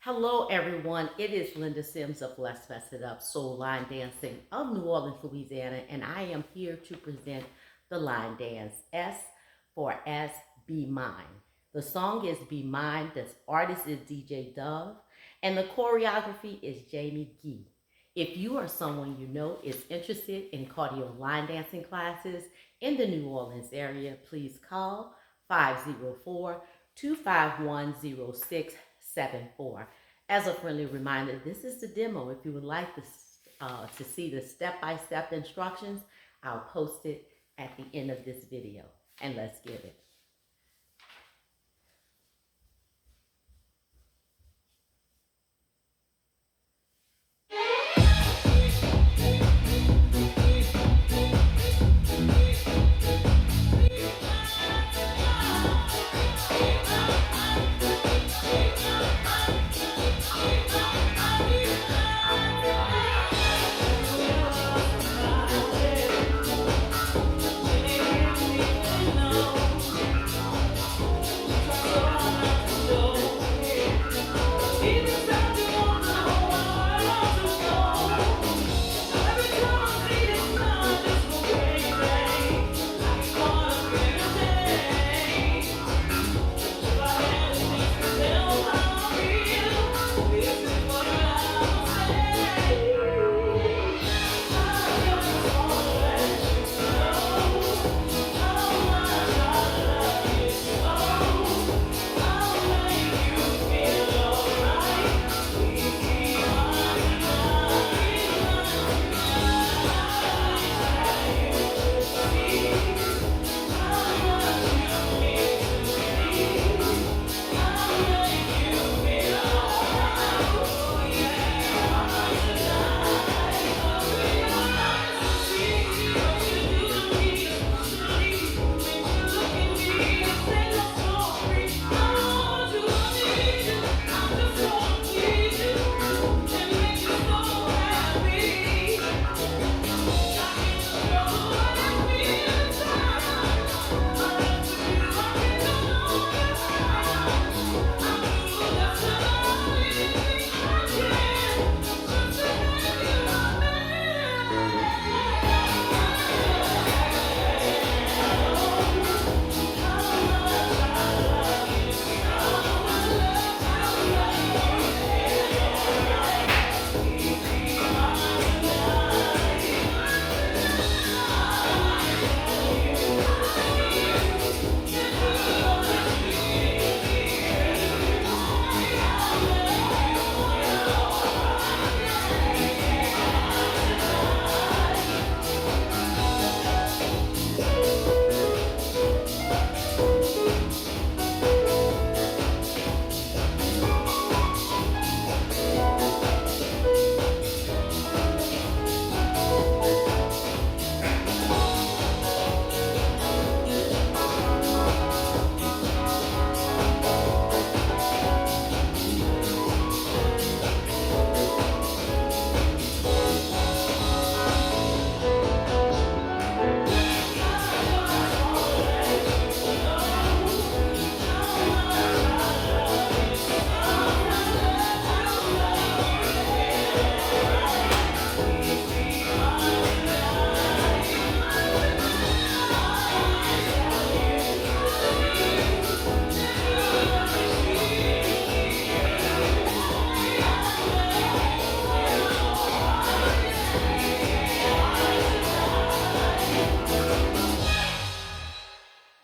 Hello, everyone. It is Linda Sims of Let's Mess It Up Soul Line Dancing of New Orleans, Louisiana, and I am here to present the line dance S4S Be Mine. The song is Be Mine. The artist is DJ Dove, and the choreography is Jamie Gee. If you or someone you know is interested in cardio line dancing classes in the New Orleans area, please call 504 251 0674. As a friendly reminder, this is the demo. If you would like to see the step-by-step instructions, I'll post it at the end of this video. And let's get it.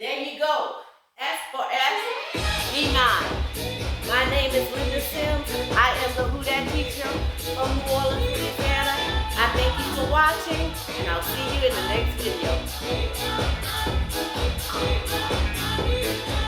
There you go. S4S, Be Mine. My name is Linda Sims. I am the Who Dat teacher from New Orleans, Louisiana. I thank you for watching, and I'll see you in the next video.